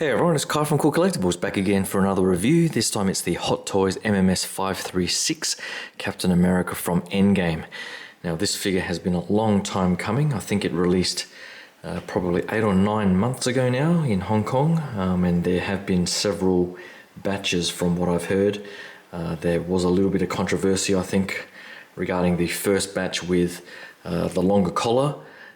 Hey everyone, it's Kai from Cool Collectibles back again for another review. This time it's the Hot Toys MMS536 Captain America from Endgame. Now this figure has been a long time coming. I think it released probably 8 or 9 months ago now in Hong Kong, and there have been several batches from what I've heard. There was a little bit of controversy, I think, regarding the first batch with the longer collar,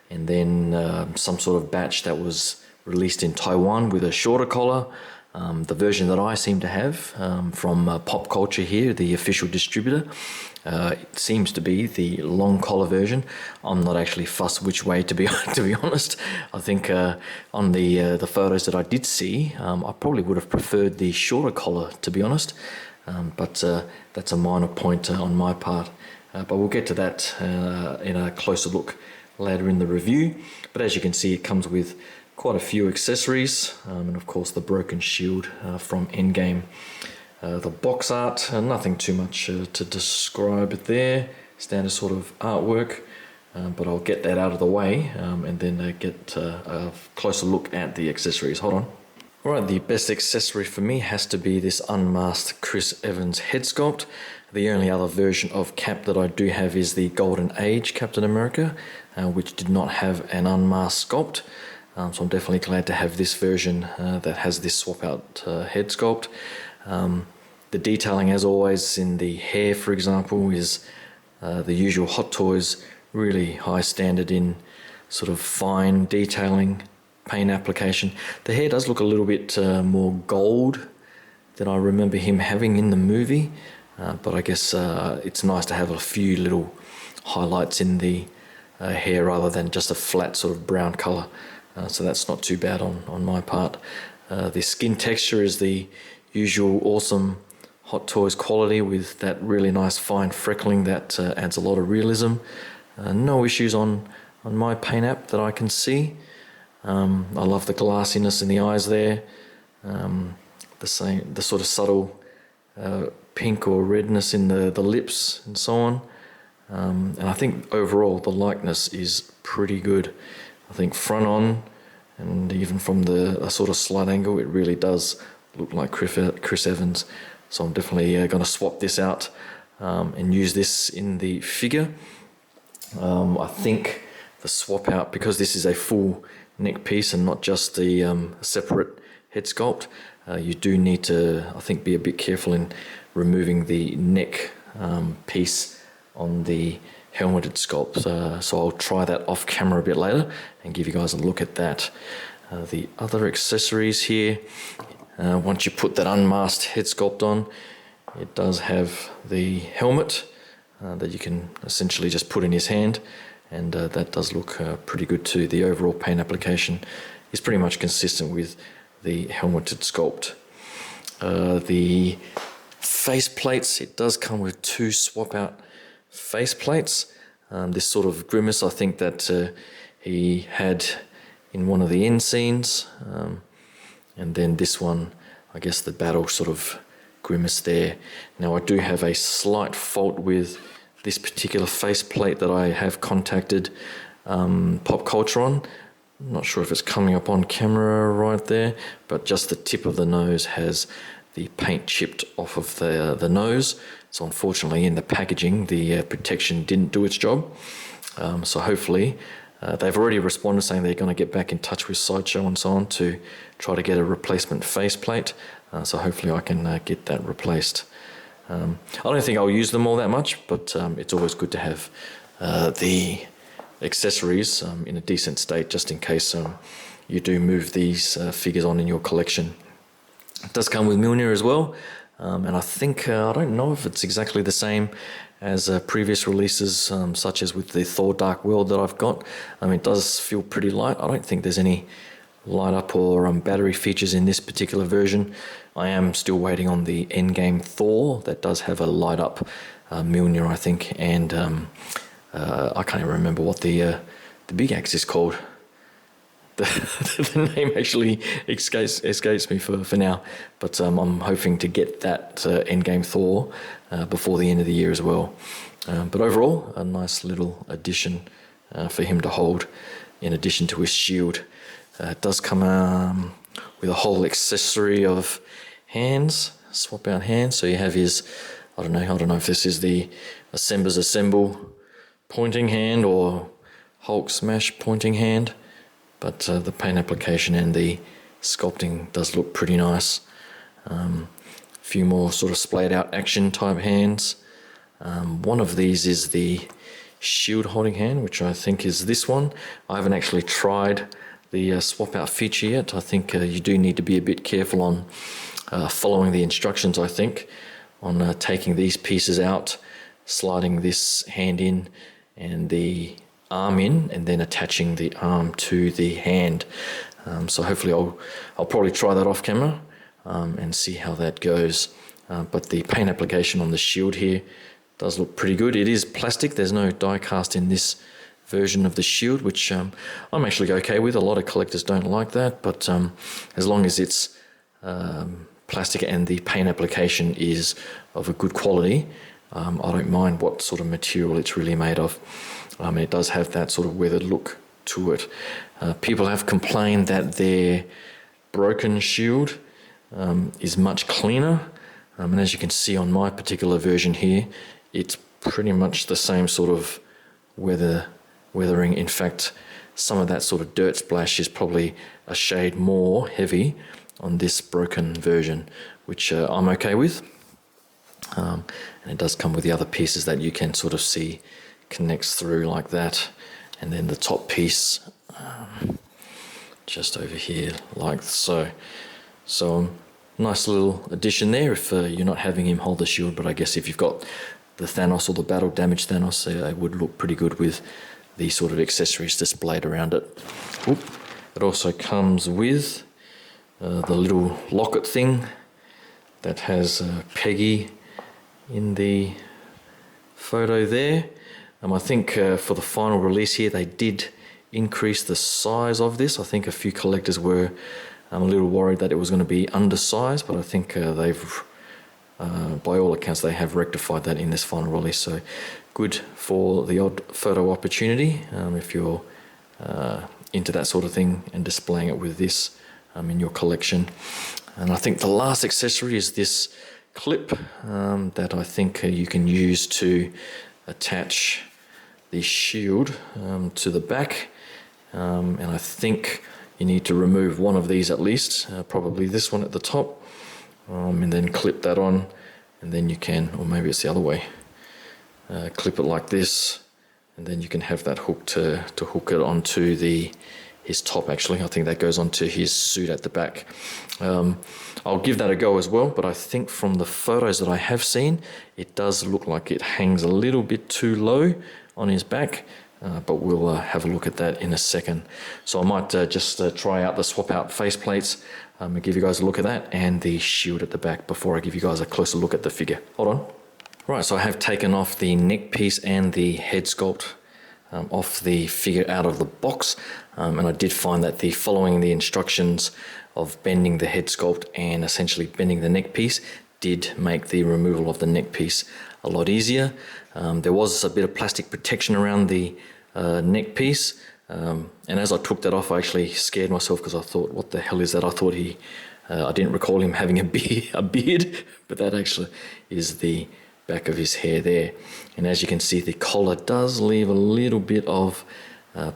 and then some sort of batch that was released in Taiwan with a shorter collar. The version that I seem to have from Pop Culture here, the official distributor, it seems to be the long collar version. I'm not actually fussed which way, to be honest. I think on the photos that I did see, I probably would have preferred the shorter collar, to be honest. But that's a minor point on my part. But we'll get to that in a closer look later in the review. But as you can see, it comes with quite a few accessories, and of course the broken shield from Endgame. The box art, nothing too much to describe there, standard sort of artwork, but I'll get that out of the way and then get a closer look at the accessories. Hold on. Alright, the best accessory for me has to be this unmasked Chris Evans head sculpt. The only other version of Cap that I do have is the Golden Age Captain America, which did not have an unmasked sculpt. So I'm definitely glad to have this version that has this swap out head sculpt. The detailing, as always, in the hair, for example, is the usual Hot Toys, really high standard in sort of fine detailing, paint application. The hair does look a little bit more gold than I remember him having in the movie, but I guess it's nice to have a few little highlights in the hair rather than just a flat sort of brown color. So that's not too bad on my part. The skin texture is the usual awesome Hot Toys quality with that really nice fine freckling that adds a lot of realism. No issues on my paint app that I can see. I love the glassiness in the eyes there. The sort of subtle pink or redness in the lips and so on. And I think overall the likeness is pretty good. I think front on, and even from a sort of slight angle, it really does look like Chris Evans. So I'm definitely going to swap this out and use this in the figure. I think the swap out, because this is a full neck piece and not just the separate head sculpt, you do need to, I think, be a bit careful in removing the neck piece on the helmeted sculpt, so I'll try that off camera a bit later and give you guys a look at that. The other accessories here, once you put that unmasked head sculpt on, it does have the helmet that you can essentially just put in his hand, and that does look pretty good too. The overall paint application is pretty much consistent with the helmeted sculpt. The face plates, it does come with 2 swap out face plates. This sort of grimace, I think that he had in one of the end scenes, and then this one, I guess the battle sort of grimace there. Now I do have a slight fault with this particular face plate that I have contacted Pop Culture on. I'm not sure if it's coming up on camera right there, but just the tip of the nose has the paint chipped off of the nose. So unfortunately in the packaging the protection didn't do its job. So hopefully they've already responded saying they're going to get back in touch with Sideshow and so on to try to get a replacement faceplate. So hopefully I can get that replaced. I don't think I'll use them all that much, but it's always good to have the accessories in a decent state just in case you do move these figures on in your collection. It does come with Mjolnir as well, and I think, I don't know if it's exactly the same as previous releases, such as with the Thor Dark World that I've got. It does feel pretty light. I don't think there's any light up or battery features in this particular version. I am still waiting on the Endgame Thor that does have a light up Mjolnir, I think, and I can't even remember what the big axe is called. The name actually escapes me for now, but I'm hoping to get that Endgame Thor before the end of the year as well. But overall, a nice little addition for him to hold in addition to his shield. It does come with a whole accessory of hands, swap out hands. So you have his, I don't know if this is the Assemblers Assemble pointing hand or Hulk Smash pointing hand, but the paint application and the sculpting does look pretty nice. A few more sort of splayed out action type hands. One of these is the shield holding hand, which I think is this one. I haven't actually tried the swap out feature yet. I think you do need to be a bit careful on following the instructions, I think, on taking these pieces out, sliding this hand in and the arm in, and then attaching the arm to the hand. So hopefully I'll probably try that off camera and see how that goes. But the paint application on the shield here does look pretty good. It is plastic. There's no die cast in this version of the shield, which I'm actually okay with. A lot of collectors don't like that, but as long as it's plastic and the paint application is of a good quality, I don't mind what sort of material it's really made of. It does have that sort of weathered look to it. People have complained that their broken shield is much cleaner, and as you can see on my particular version here, it's pretty much the same sort of weathering. In fact, some of that sort of dirt splash is probably a shade more heavy on this broken version, which I'm okay with. And it does come with the other pieces that you can sort of see connects through like that, and then the top piece just over here like so. So nice little addition there if you're not having him hold the shield, but I guess if you've got the Thanos or the battle damage Thanos, it would look pretty good with these sort of accessories displayed around it. Oop. It also comes with the little locket thing that has Peggy in the photo there. I think for the final release here they did increase the size of this. I think a few collectors were a little worried that it was going to be undersized, but I think they've by all accounts they have rectified that in this final release. So good for the odd photo opportunity if you're into that sort of thing and displaying it with this in your collection. And I think the last accessory is this clip that I think you can use to attach the shield to the back, and I think you need to remove one of these at least, probably this one at the top, and then clip that on, and then you can, or maybe it's the other way, clip it like this, and then you can have that hook to hook it onto his top. Actually, I think that goes onto his suit at the back. I'll give that a go as well, but I think from the photos that I have seen, it does look like it hangs a little bit too low on his back, but we'll have a look at that in a second. So I might just try out the swap out faceplates and give you guys a look at that and the shield at the back before I give you guys a closer look at the figure. Hold on. Right, so I have taken off the neck piece and the head sculpt off the figure out of the box, and I did find that following the instructions of bending the head sculpt and essentially bending the neck piece did make the removal of the neck piece a lot easier. There was a bit of plastic protection around the neck piece, and as I took that off I actually scared myself because I thought, what the hell is that? I thought I didn't recall him having a beard, but that actually is the back of his hair there. And as you can see, the collar does leave a little bit of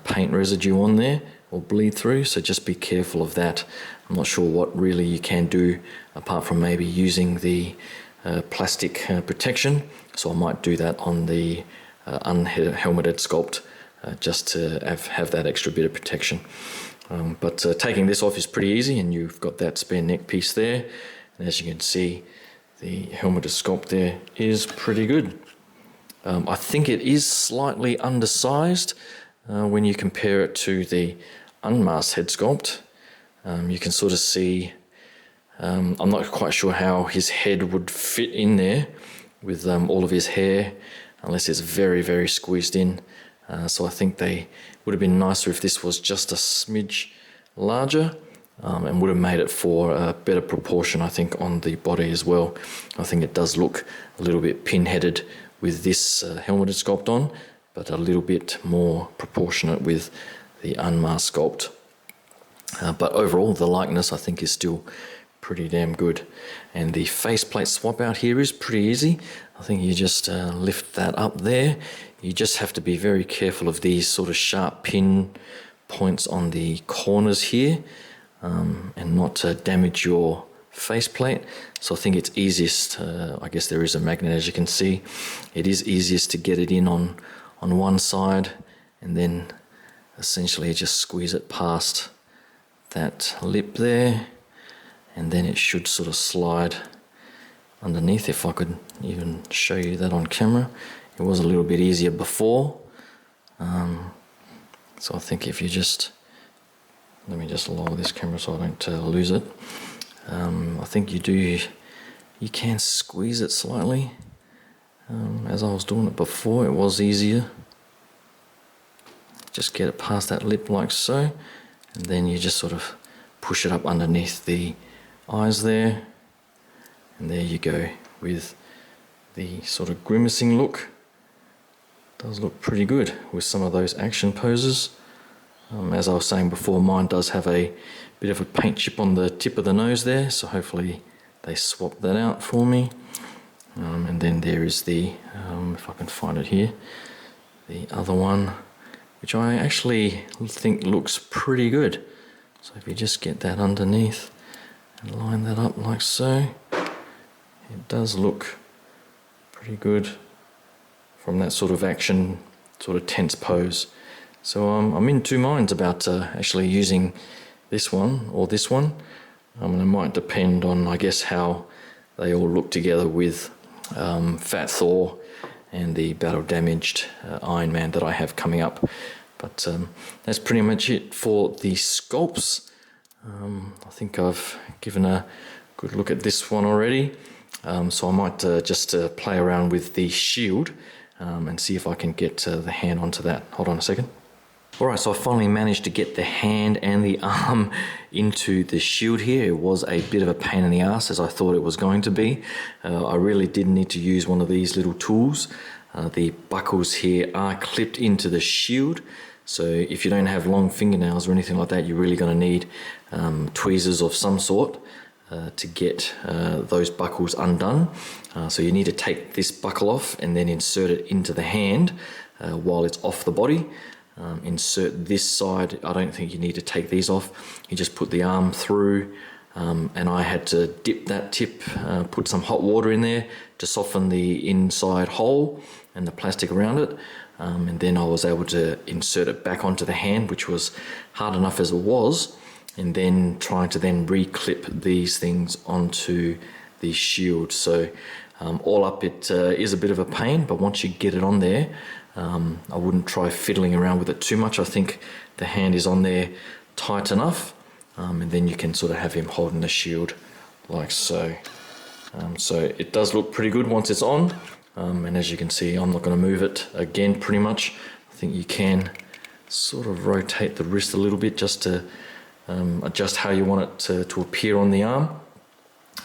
paint residue on there or bleed through, so just be careful of that. I'm not sure what really you can do apart from maybe using the plastic protection, so I might do that on the unhelmeted sculpt just to have that extra bit of protection. But taking this off is pretty easy, and you've got that spare neck piece there, and as you can see, the helmeted sculpt there is pretty good. I think it is slightly undersized when you compare it to the unmasked head sculpt. You can sort of see, I'm not quite sure how his head would fit in there with all of his hair, unless it's very, very squeezed in. So I think they would have been nicer if this was just a smidge larger, and would have made it for a better proportion, I think, on the body as well. I think it does look a little bit pin-headed with this helmeted sculpt on, but a little bit more proportionate with the unmasked sculpt. But overall, the likeness I think is still pretty damn good. And the faceplate swap out here is pretty easy. I think you just lift that up there. You just have to be very careful of these sort of sharp pin points on the corners here, and not to damage your faceplate. So I think it's easiest, I guess there is a magnet, as you can see. It is easiest to get it in on one side, and then essentially just squeeze it past that lip there, and then it should sort of slide underneath. If I could even show you that on camera. It was a little bit easier before. So I think if you just, let me just lower this camera so I don't lose it. I think you can squeeze it slightly. As I was doing it before, it was easier. Just get it past that lip like so, and then you just sort of push it up underneath the eyes there, and there you go with the sort of grimacing look. Does look pretty good with some of those action poses. As I was saying before, mine does have a bit of a paint chip on the tip of the nose there, so hopefully they swap that out for me. And then there is the, if I can find it here, the other one, which I actually think looks pretty good. So if you just get that underneath and line that up like so, it does look pretty good from that sort of action, sort of tense pose. So I'm in two minds about actually using this one or this one. And it might depend on, I guess, how they all look together with Fat Thor and the battle damaged Iron Man that I have coming up. But that's pretty much it for the sculpts. I think I've given a good look at this one already. So I might just play around with the shield and see if I can get the hand onto that. Hold on a second. Alright, so I finally managed to get the hand and the arm into the shield here. It was a bit of a pain in the ass, as I thought it was going to be. I really did need to use one of these little tools. The buckles here are clipped into the shield, so if you don't have long fingernails or anything like that, you're really going to need tweezers of some sort to get those buckles undone. So you need to take this buckle off and then insert it into the hand while it's off the body. Insert this side. I don't think you need to take these off. You just put the arm through, and I had to dip that tip, put some hot water in there to soften the inside hole and the plastic around it, and then I was able to insert it back onto the hand, which was hard enough as it was, and then trying to then re-clip these things onto the shield. So all up, it is a bit of a pain, but once you get it on there, I wouldn't try fiddling around with it too much. I think the hand is on there tight enough, and then you can sort of have him holding the shield like so. So it does look pretty good once it's on, and as you can see, I'm not going to move it again pretty much. I think you can sort of rotate the wrist a little bit just to adjust how you want it to appear on the arm,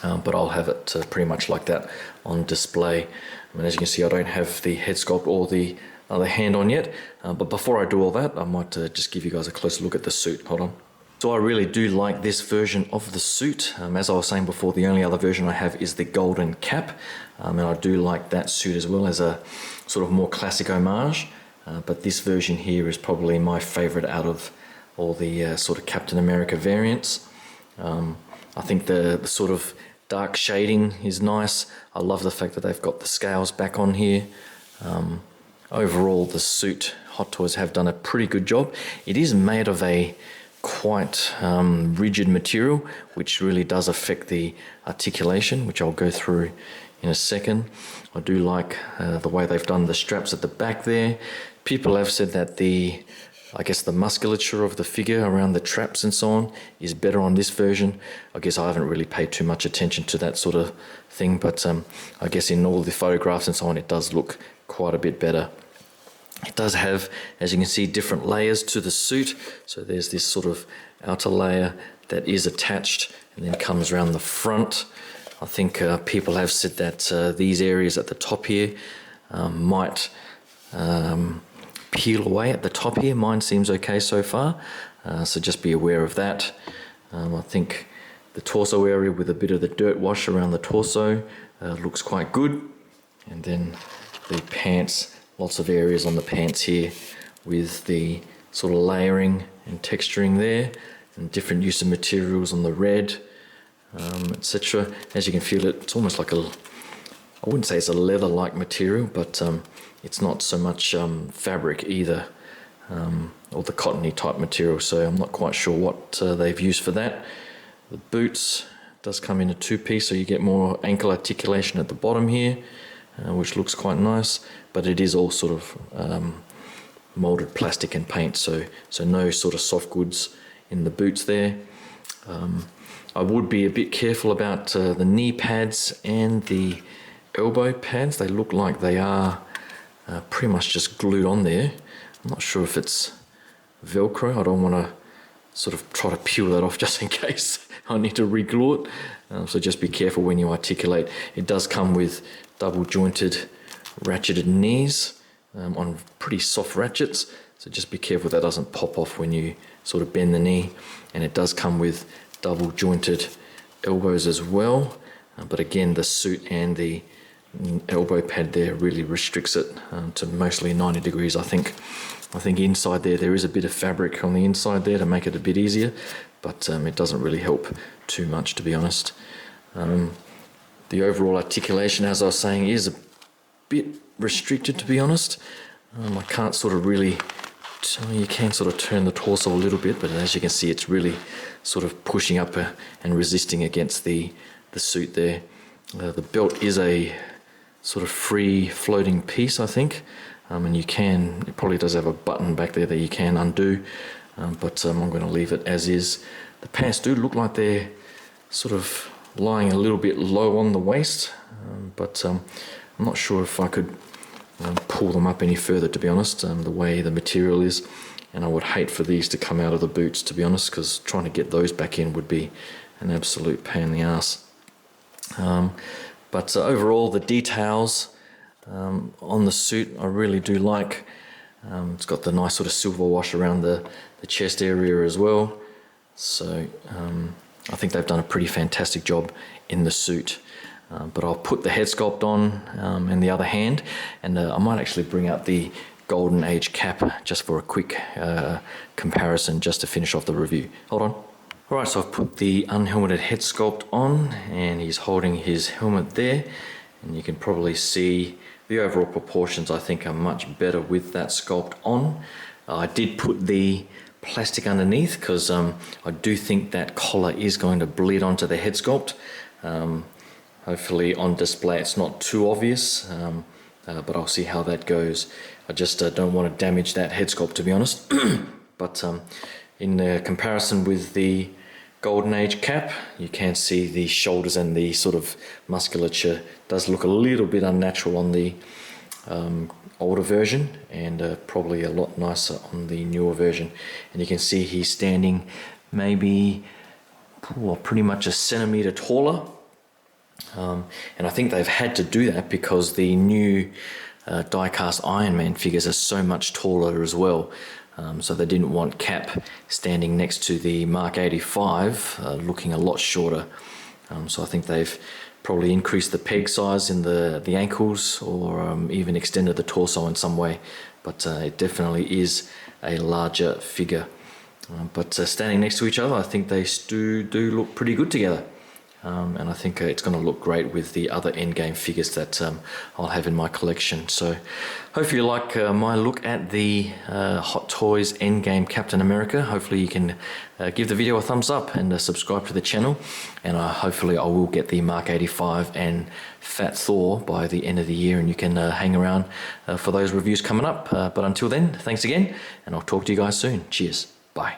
but I'll have it pretty much like that on display. And as you can see, I don't have the head sculpt or the other hand on yet, but before I do all that, I might just give you guys a closer look at the suit. Hold on. So I really do like this version of the suit. As I was saying before, the only other version I have is the golden cap, and I do like that suit as well as a sort of more classic homage, but this version here is probably my favorite out of all the sort of Captain America variants. I think the sort of dark shading is nice. I love the fact that they've got the scales back on here. Overall, the suit, Hot Toys have done a pretty good job. It is made of a quite rigid material, which really does affect the articulation, which I'll go through in a second. I do like the way they've done the straps at the back there. People have said that I guess the musculature of the figure around the traps and so on is better on this version. I guess I haven't really paid too much attention to that sort of thing, but I guess in all the photographs and so on, it does look quite a bit better. It does have, as you can see, different layers to the suit. So there's this sort of outer layer that is attached and then comes around the front. I think people have said that these areas at the top here might peel away at the top here. Mine seems okay so far. so just be aware of that. I think the torso area with a bit of the dirt wash around the torso looks quite good. And then the pants, lots of areas on the pants here with the sort of layering and texturing there, and different use of materials on the red, etc. As you can feel it, it's almost like I wouldn't say it's a leather-like material, but it's not so much fabric either, or the cottony type material, so I'm not quite sure what they've used for that. The boots does come in a two-piece, so you get more ankle articulation at the bottom here, which looks quite nice, but it is all sort of molded plastic and paint, so no sort of soft goods in the boots there. I would be a bit careful about the knee pads and the elbow pads. They look like they are pretty much just glued on there. I'm not sure if it's Velcro. I don't want to sort of try to peel that off just in case I need to re-glue it. So just be careful when you articulate. It does come with double jointed ratcheted knees on pretty soft ratchets, so just be careful that doesn't pop off when you sort of bend the knee. And it does come with double jointed elbows as well, but again the suit and the elbow pad there really restricts it to mostly 90 degrees. I think inside there is a bit of fabric on the inside there to make it a bit easier, but it doesn't really help too much, to be honest. The overall articulation, as I was saying, is a bit restricted, to be honest. I can't sort of really, you can sort of turn the torso a little bit, but as you can see, it's really sort of pushing up and resisting against the suit there. The belt is a sort of free floating piece, I think, and it probably does have a button back there that you can undo, but I'm going to leave it as is. The pants do look like they're sort of lying a little bit low on the waist, but I'm not sure if I could pull them up any further, to be honest, the way the material is. And I would hate for these to come out of the boots, to be honest, because trying to get those back in would be an absolute pain in the ass. But overall, the details on the suit I really do like. It's got the nice sort of silver wash around the chest area as well, so I think they've done a pretty fantastic job in the suit. But I'll put the head sculpt on in the other hand, and I might actually bring out the Golden Age cap just for a quick comparison, just to finish off the review. Hold on. Alright, so I've put the unhelmeted head sculpt on, and he's holding his helmet there, and you can probably see the overall proportions I think are much better with that sculpt on. I did put the plastic underneath because I do think that collar is going to bleed onto the head sculpt. Hopefully on display it's not too obvious, but I'll see how that goes. I just don't want to damage that head sculpt, to be honest. But in comparison with the Golden Age cap, you can see the shoulders and the sort of musculature does look a little bit unnatural on the older version, and probably a lot nicer on the newer version. And you can see he's standing maybe pretty much a centimeter taller. And I think they've had to do that because the new die-cast Iron Man figures are so much taller as well. So they didn't want Cap standing next to the Mark 85 looking a lot shorter. So I think they've probably increased the peg size in the ankles, or even extended the torso in some way. But it definitely is a larger figure. But standing next to each other, I think they do look pretty good together. And I think it's going to look great with the other Endgame figures that I'll have in my collection. So hopefully you like my look at the Hot Toys Endgame Captain America. Hopefully you can give the video a thumbs up and subscribe to the channel. And hopefully I will get the Mark 85 and Fat Thor by the end of the year, and you can hang around for those reviews coming up. But until then, thanks again, and I'll talk to you guys soon. Cheers. Bye.